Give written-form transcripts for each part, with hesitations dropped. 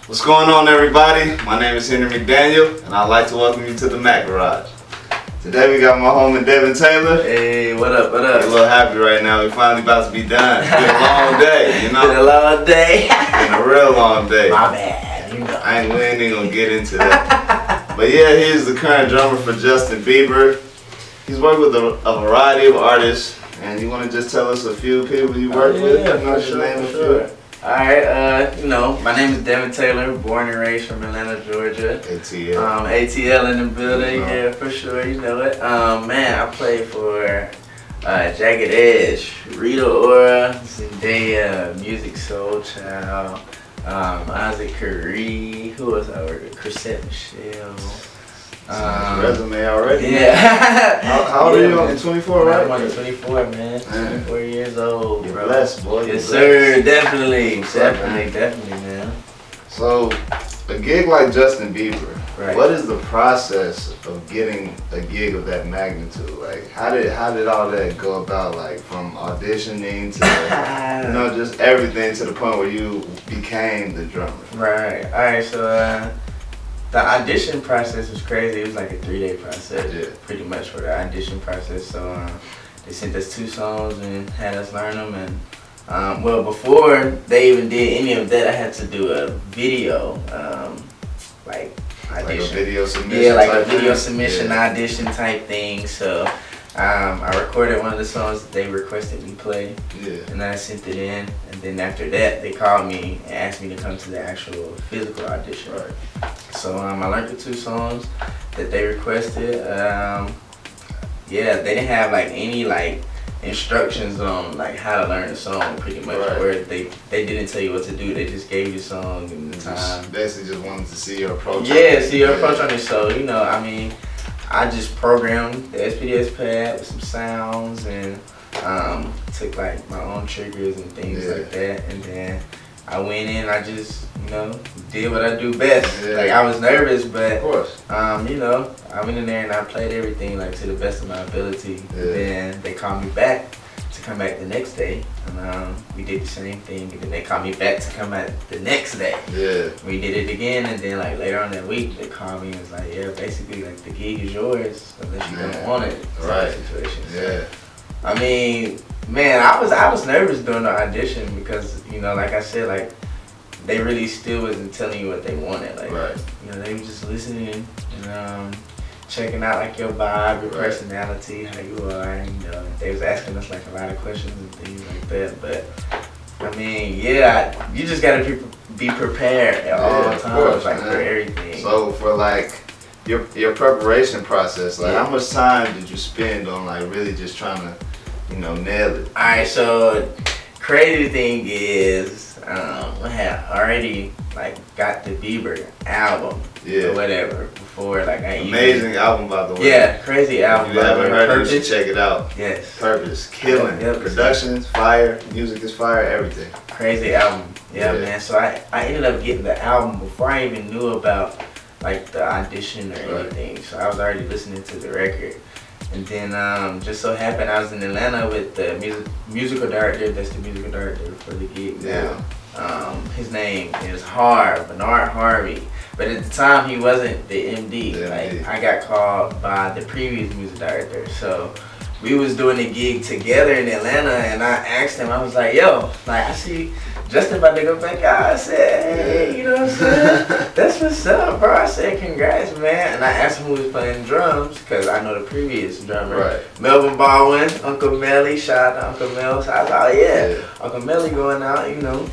What's going on, everybody? My name is Henry McDaniel, and I'd like to welcome you to the Mac Garage. Today we got my homie Devon Taylor. Hey, what up, what up? We're a little happy right now. We're finally about to be done. It's been a long day, you know? Been a long day. It's been a real long day. My bad, you know. We ain't even gonna get into that. But yeah, he's the current drummer for Justin Bieber. He's worked with a variety of artists. And you want to just tell us a few people you work with? Yeah, You know, for sure. Alright, my name is Devon Taylor, born and raised from Atlanta, Georgia. ATL. ATL in the building, yeah, for sure, you know it. Man, I play for Jagged Edge, Rita Ora, Zendaya, Musiq Soulchild, Isaac Curry, who else I work with? Chrissette Michelle. Resume already. Yeah. How old are you? Man. 24, right? I'm only 24, man. 24 years old, You're bro. blessed, boy. Yes, sir. Definitely, man. So, a gig like Justin Bieber, Right. what is the process of getting a gig of that magnitude? Like, how did all that go about? Like, from auditioning to, you know, just everything to the point where you became the drummer. Right. All right. So the audition process was crazy. It was like a 3-day process, pretty much, for the audition process. So they sent us 2 songs and had us learn them. And well, before they even did any of that, I had to do a video, like audition. Like a video submission. Yeah, like a video submission audition type thing. So I recorded one of the songs that they requested me play. Yeah. And then I sent it in, and then after that, they called me and asked me to come to the actual physical audition. Right. So I learned the 2 songs that they requested. Yeah, they didn't have like any like instructions on like how to learn the song, pretty much. Right. Where they didn't tell you what to do. They just gave you the song and the time. Basically, just wanted to see your approach. Yeah, see your approach on it. So you know, I mean, I just programmed the SPS pad with some sounds and took like my own triggers and things like that, and then I went in. I just, you know, did what I do best. Like, I was nervous, but of course, you know, I went in there and I played everything like to the best of my ability. And then they called me back to come back the next day, and we did the same thing. And then they called me back to come back the next day. Yeah. We did it again, and then like later on that week, they called me and was like, yeah, basically like the gig is yours unless you don't want it. Right. Situation. Yeah. So, I mean, man, I was nervous during the audition because, you know, like I said, like they really still wasn't telling you what they wanted. Like, you know, they were just listening and checking out like your vibe, your personality, how you are. And, you know, they was asking us like a lot of questions and things like that. But I mean, yeah, you just gotta be prepared at all times, like for everything. So for like your preparation process, like how much time did you spend on like really just trying to, you know, nail it? Alright, so crazy thing is I had already like got the Bieber album or whatever before, like amazing album, by the way. Yeah, crazy album. If you haven't heard it, you should check it out. Yes. Purpose, killing. Production's fire, music is fire, everything. Crazy album. Yeah, man. So I ended up getting the album before I even knew about like the audition or anything. So I was already listening to the record. And then just so happened I was in Atlanta with the musical director. That's the musical director for the gig now. His name is Bernard Harvey. But at the time he wasn't the MD. Like I got called by the previous music director. So we was doing the gig together in Atlanta, and I asked him, I was like, yo, like I see Justin about to go back out. I said, hey, you know what I'm saying? That's what's up, bro. I said, congrats, man. And I asked him who was playing drums, because I know the previous drummer. Melvin Baldwin, Uncle Melly, shout out to Uncle Mel. So I was like, oh yeah, Uncle Melly going out, you know.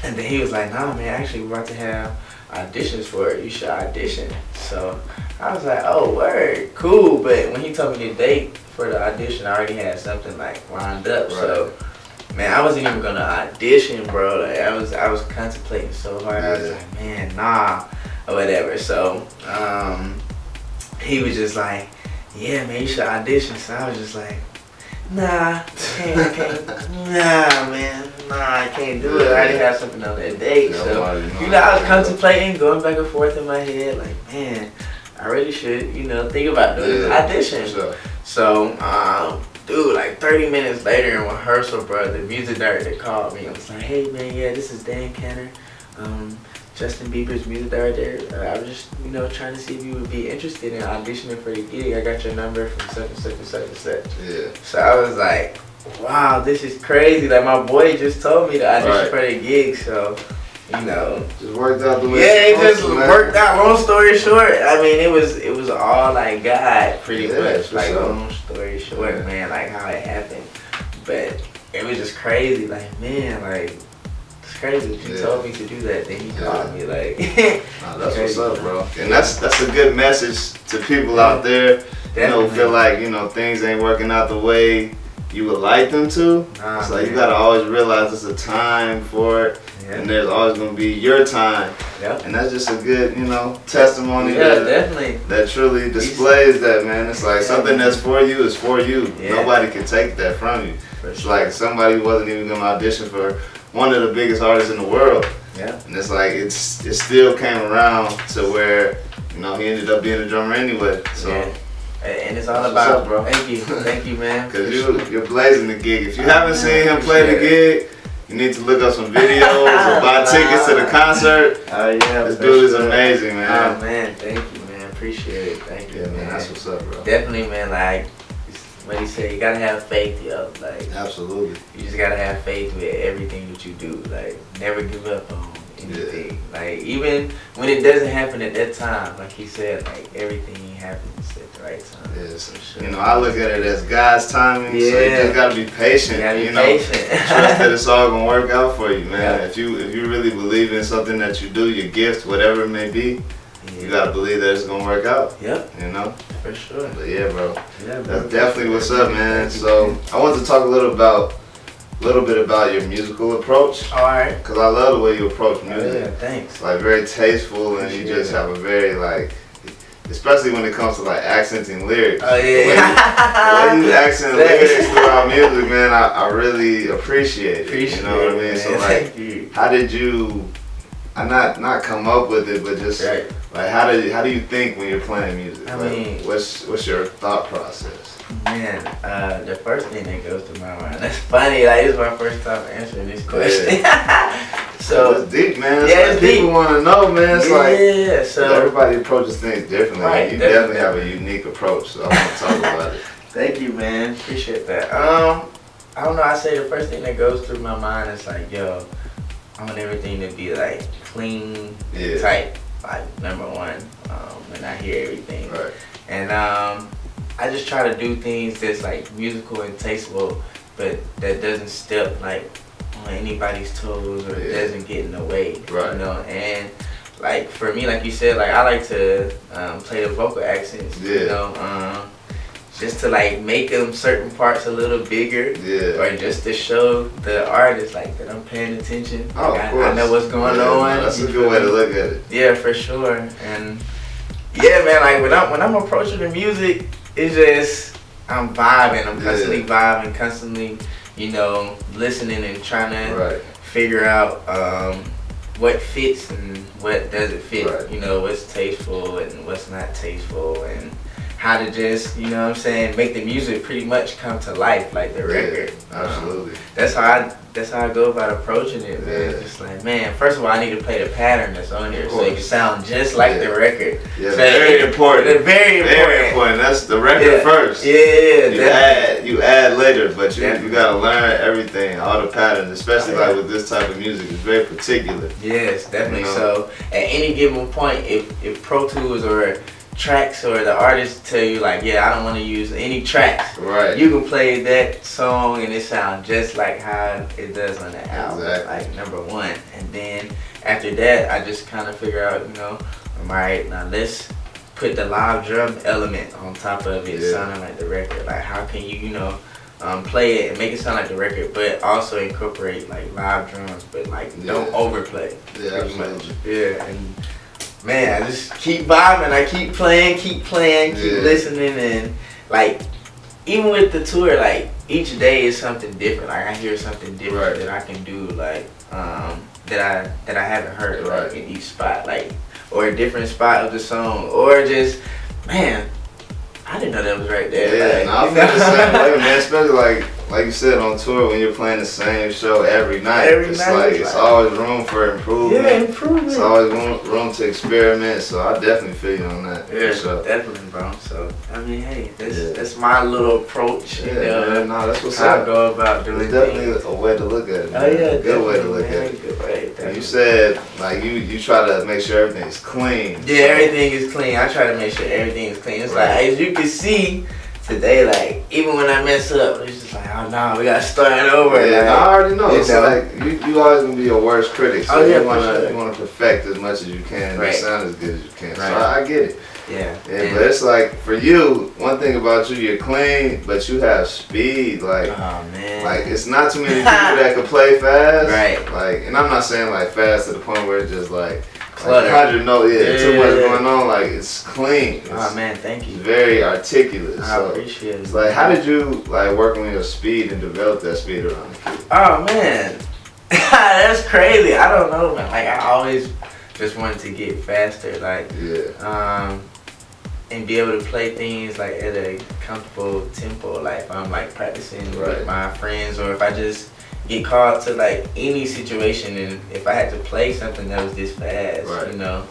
And then he was like, nah, man, actually we're about to have auditions for it. You should audition. So I was like, oh, word, cool. But when he told me the date for the audition, I already had something like lined up. So man, I wasn't even gonna audition, bro. Like I was contemplating so hard. I was like, man, nah, or whatever. So he was just like, yeah, man, you should audition. So I was just like, nah, I can't, nah, man, nah, I can't do it. I already have something on that date. So you know, I was contemplating, going back and forth in my head, like, man, I really should, you know, think about doing this audition. So, dude, like 30 minutes later in rehearsal, bro, the music director called me and was like, hey, man, yeah, this is Dan Kenner. Justin Bieber's music right there. I was just, you know, trying to see if you would be interested in auditioning for the gig. I got your number from such and such and such and such. Yeah. So I was like, wow, this is crazy. Like, my boy just told me to audition for the gig, so, you know. Just worked out the way. Yeah, it just worked out. Long story short, I mean, it was all like God, pretty much. Like, long story short, man, like how it happened. But it was just crazy. Like, man, like, it's crazy. He told me to do that. Then he called me, like. Nah, that's what's up, bro. And that's a good message to people out there. You know, feel like, you know, things ain't working out the way you would like them to. It's like you gotta always realize there's a time for it, and there's always gonna be your time. And that's just a good, you know, testimony that truly displays that, man. It's like something that's for you is for you. Nobody can take that from you. It's like somebody who wasn't even gonna audition for one of the biggest artists in the world. And it's like it still came around to where, you know, he ended up being a drummer anyway. So. And it's all about, bro. Thank you, man. Because you're blazing the gig. If you haven't seen him play the gig, you need to look up some videos or buy tickets to the concert. This dude is amazing, man. Oh man, thank you, man. Appreciate it. Thank you, man. That's what's up, bro. Definitely, man. Like what he said, you gotta have faith, yo. Like absolutely. You just gotta have faith with everything that you do. Like never give up on anything. Like even when it doesn't happen at that time, like he said, like everything happens at the right time. Yes. You know, I look at it as God's timing. So you just gotta be patient. You know, trust that it's all gonna work out for you, man. If you really believe in something that you do, your gift, whatever it may be, you gotta believe that it's gonna work out. You know? For sure. But yeah, bro. That's definitely what's up, man. So I want to talk a little bit about your musical approach. Alright. Because I love the way you approach music. Thanks. Like very tasteful, and you just have a very like, especially when it comes to like accenting lyrics. Oh yeah. The way you accent lyrics throughout music, man, I really appreciate it. You know what I mean? So like, how did you, not come up with it, but just like how do you think when you're playing music? I mean, what's your thought process? Man, the first thing that goes to my mind. That's funny. Like it's my first time answering this question. So it's deep, man. It's like people want to know, man. It's so everybody approaches things differently. You definitely have a unique approach. So I want to talk about it. Thank you, man. Appreciate that. I don't know. I say the first thing that goes through my mind is like, yo, I want everything to be like clean, tight. Like number one, when I hear everything, and I just try to do things that's like musical and tasteful, but that doesn't step like on anybody's toes or doesn't get in the way, you know. And like for me, like you said, like I like to play the vocal accents, you know, just to like make them certain parts a little bigger, or just to show the artist like that I'm paying attention. Like, I know what's going on. That's a good way to look at it. Yeah, for sure. And yeah, man, like when I'm approaching the music, it's just I'm vibing. I'm constantly vibing, constantly, you know, listening and trying to figure out what fits and what doesn't fit. You know, what's tasteful and what's not tasteful, and how to just, you know what I'm saying, make the music pretty much come to life like the record. Absolutely. That's how I go about approaching it, man. Just like, man, first of all, I need to play the pattern that's on here so it can sound just like the record. So very important. Very important. That's the record first. You add later, but you gotta learn everything, all the patterns, especially like with this type of music. It's very particular. Yes, definitely. You know? So at any given point, if Pro Tools or tracks or the artist tell you like, I don't want to use any tracks, you can play that song and it sounds just like how it does on the album, like number one. And then after that, I just kind of figure out, you know, alright, now let's put the live drum element on top of it, sounding like the record. Like how can you, you know, play it and make it sound like the record, but also incorporate like live drums, but like don't overplay. Pretty much. And man, I just keep vibing. I keep playing, keep listening, and like even with the tour, like each day is something different. Like I hear something different that I can do, like that I haven't heard like in each spot, like or a different spot of the song, or just man, I didn't know that was right there. I feel the same way, man. Especially like like you said on tour, when you're playing the same show every night, it's always room for improvement. Yeah, improvement. It's always room to experiment. So I definitely feel you on that. Yeah, for sure. Definitely, bro. So I mean, hey, that's my little approach. You know, man, no, that's what's how up. I go about doing It's definitely things. a way to look at it. Man. Oh yeah, a good way to look man, at it. Good way. And you said like you try to make sure everything's clean. Yeah, everything is clean. I try to make sure everything is clean. It's like, as you can see today, like even when I mess up, it's just like, oh no, we gotta start over. Yeah, like, I already know. It's know? like you always gonna be your worst critic. So you wanna perfect as much as you can, and sound as good as you can. Right. So I get it. Yeah. But it's like for you, one thing about you, you're clean, but you have speed. Like, oh man, like it's not too many people that can play fast. Right. Like, and I'm not saying like fast to the point where it's just like clutter. 100 notes. Yeah, too much going on. Like it's clean. Oh man, thank you. It's very articulate. I appreciate it. It's like, how did you like work on your speed and develop that speed around the kid? Oh man, that's crazy. I don't know, man. Like I always just wanted to get faster. Like and be able to play things like at a comfortable tempo. Like if I'm like practicing with my friends, or if I just get called to like any situation, and if I had to play something that was this fast, you know,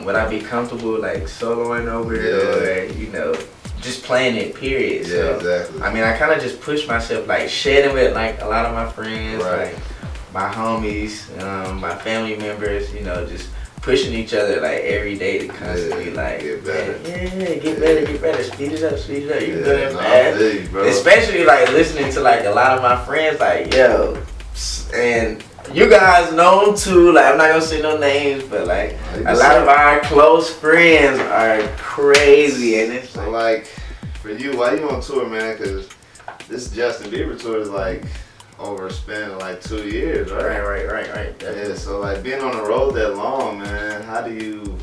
would I be comfortable like soloing over it, or you know, just playing it, period. Yeah, so, exactly. I mean, I kind of just push myself, like shedding with like a lot of my friends, like my homies, my family members, you know, just pushing each other like every day to constantly like get better. Get better, speed it up. You good and fast. Bro. Especially like listening to like a lot of my friends, like yo, and you guys know too. Like I'm not gonna say no names, but like a lot of our close friends are crazy, and it's like for you, why you on tour, man? Because this Justin Bieber tour is like over a span of like 2 years, right? Right. Yeah, so like being on the road that long, man, how do you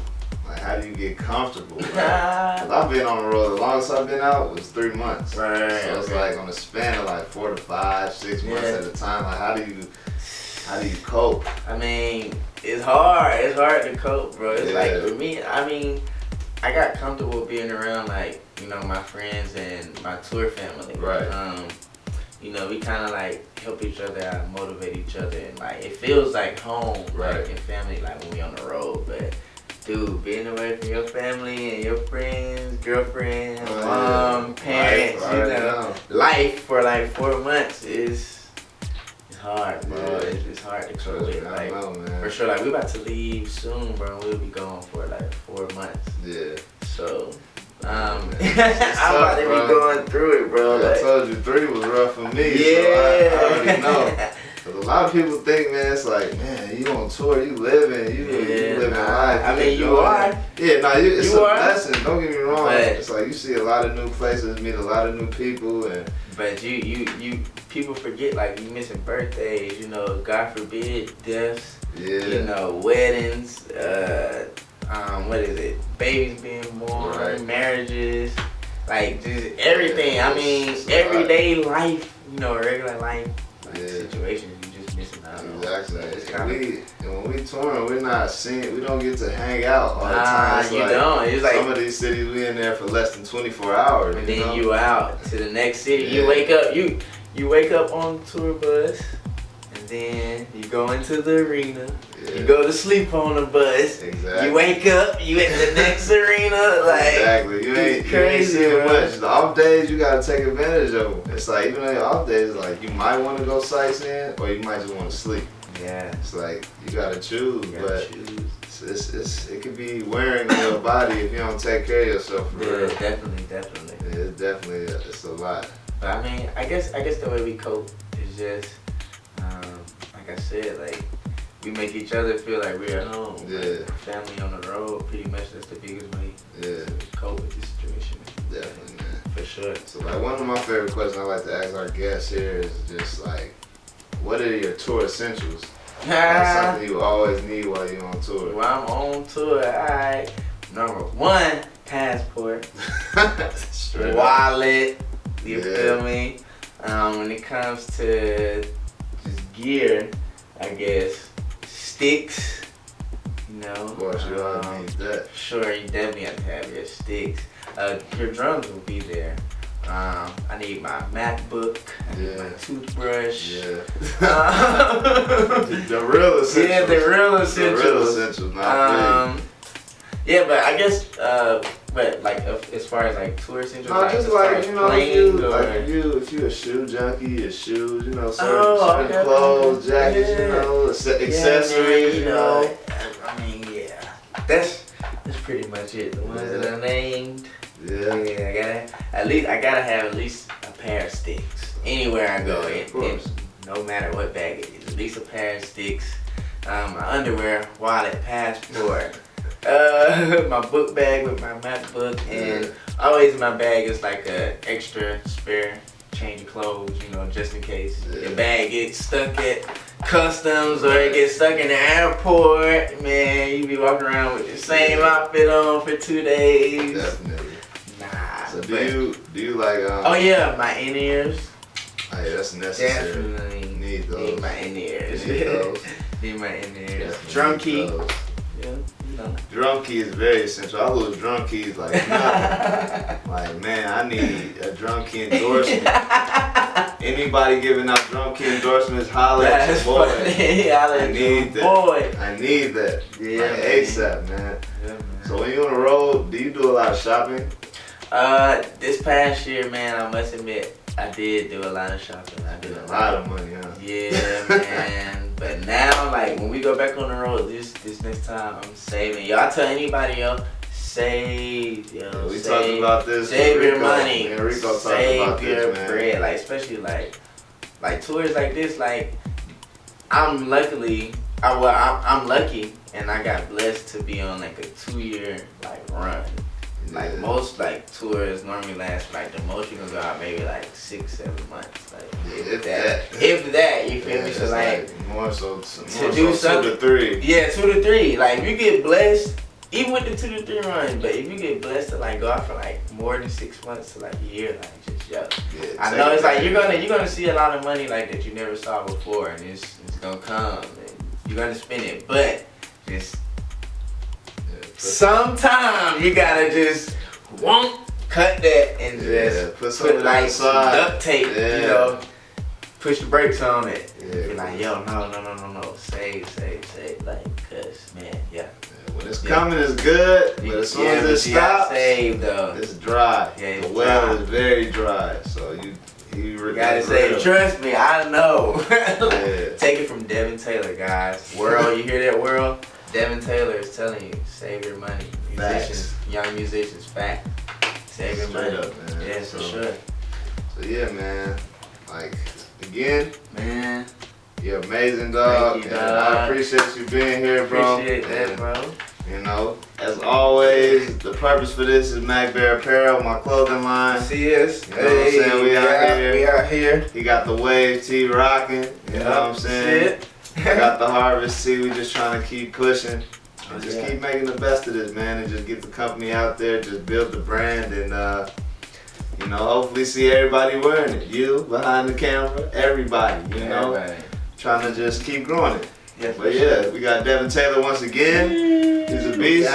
get comfortable? Right? 'Cause I've been on the road, the longest I've been out was 3 months. Right. So it's like on a span of like 4 to 5, 6 months at a time. Like how do you cope? I mean, it's hard. It's hard to cope, bro. It's like for me, I mean, I got comfortable being around like, you know, my friends and my tour family. Right. You know, we kind of like help each other out, motivate each other, and like it feels like home, like and family, like when we on the road. But dude, being away from your family and your friends, girlfriend, mom, parents, you know, life for like 4 months is hard, bro. It's hard to cope with. Like for sure, like we about to leave soon, bro. We'll be gone for like 4 months. Yeah. So. I'm about to be going through it, bro. Yeah, like, I told you 3 was rough for me, so I already know. But a lot of people think, man, it's like, man, you on tour, you living, you living life. I mean, you are. Yeah, no, it's a blessing. Don't get me wrong. But it's like you see a lot of new places, meet a lot of new people, and. But you people forget, like you missing birthdays, you know, God forbid deaths, you know, weddings, what is it? Babies being born, marriages, like just everything. I mean, everyday life, you know, regular life situations. You just missing out. Exactly. When we touring, we're not seeing. We don't get to hang out all the time. You don't. It's like some of these cities we in there for less than 24 hours. And then you out to the next city. You wake up. You wake up on the tour bus. And then you go into the arena. You go to sleep on the bus. Exactly. You wake up. You at the next arena. Like exactly. You ain't seeing much. The off days you gotta take advantage of them. It's like even though your off days, like you might want to go sightseeing or you might just want to sleep. Yeah. It's like you gotta choose, it could be wearing on your body if you don't take care of yourself. For real. Definitely. Yeah, it's a lot. But I mean, I guess the way we cope is just. Like I said, like we make each other feel like we're at home. Yeah. Like, family on the road, pretty much that's the biggest way to cope with this situation. Definitely, man. For sure. So like one of my favorite questions I like to ask our guests here is just like, what are your tour essentials? Like something you always need while you're on tour. While I'm on tour, alright. Number 1, passport. Wallet. You feel me? When it comes to just gear, I guess sticks, you know. Of course, you always need that. Sure, you definitely have to have your sticks. Your drums will be there. I need my MacBook. I need my toothbrush. Yeah. The real essentials. Yeah, the real essentials. The real essentials. Yeah, but I guess, but like as far as like tour essentials, no, just like, you know, if you a shoe junkie, your shoes, you know, certain clothes, jackets, you know, accessories, you know. I mean, yeah, that's pretty much it. The ones that I named. Yeah. I gotta have at least a pair of sticks anywhere I go. No matter what bag it is, at least a pair of sticks. My underwear, wallet, passport. My book bag with my MacBook, and always in my bag is like a extra spare change of clothes, you know, just in case your bag gets stuck at customs or it gets stuck in the airport. Man, you be walking around with the same outfit on for 2 days. Definitely. Nah. So do you like? Oh yeah, my in-ears. Oh yeah, that's necessary. Definitely need those. Need my in-ears. Need those. Need my in-ears. Definitely Drum need key. those. Yeah. No. Drum key is very essential. I lose drum keys like nothing. Like, man, I need a drum key endorsement. Anybody giving out drum key endorsements, holla at your boy. I need that. Boy. I need that. Yeah, like, ASAP, man. Yeah, man. So when you on the road, do you do a lot of shopping? This past year, man, I must admit, I did do a lot of shopping. I did a lot of money, huh? Yeah, man. But now, like, when we go back on the road this next time, I'm saving. Y'all tell anybody else, save, yo. Yeah, we talked about this. Save your money. And Rico talked save about your this, man. bread. Like, especially like tours like this. Like, I'm lucky, and I got blessed to be on like a 2-year like run. Like most like tours normally last like the most you can go out maybe like 6-7 months. Like if that, you feel me? So like more so to do something 2 to 3. Yeah, 2 to 3. Like if you get blessed, even with the 2 to 3 runs, but if you get blessed to like go out for like more than 6 months to like a year, like just I know it's like you're gonna see a lot of money like that you never saw before, and it's gonna come and you're gonna spend it, but just sometimes you gotta just cut that and just put like some duct tape, you know, push the brakes on it. Yeah, be like, yo, no, save, like, cause man, when it's coming, it's good, but as soon as it stops, it's dry. Yeah, the well is very dry, so you gotta save. Trust me, I know. Take it from Devon Taylor, guys. World, you hear that, world? Devon Taylor is telling you, save your money. Musicians, young musicians, fact. Save your money. Up, man. Yeah, for sure. So yeah, man. Like, again, man, you're amazing, dog. Thank you, dog. And I appreciate you being here, bro. Appreciate that, bro. You know, as always, the purpose for this is MacBear Apparel, my clothing line. See us. You know what I'm saying? We out here. We out here. He got the wave tee rocking. You know what I'm saying? I got the harvest tee. We just trying to keep pushing. And just keep making the best of this, man, and just get the company out there, just build the brand, and you know, hopefully see everybody wearing it. You behind the camera, everybody, you know, trying to just keep growing it. But yeah, we got Devon Taylor once again. He's a beast.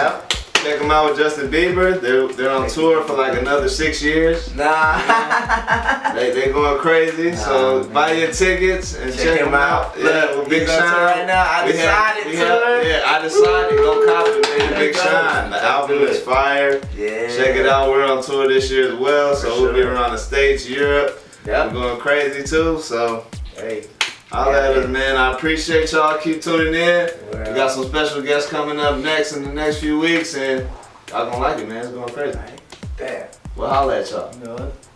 Check them out with Justin Bieber. They're on tour for like another 6 years. They going crazy. So buy your tickets and check them out. Yeah, with Big Sean. Right now, I decided go cop it, man. Big Sean. The album is fire. Yeah. Check it out. We're on tour this year as well. So we'll be around the States, Europe. We're going crazy too. So holla at us, man. I appreciate y'all. Keep tuning in. We got some special guests coming up next in the next few weeks, and y'all gonna like it, man. It's going crazy. Damn. Well, holla at y'all. You know what?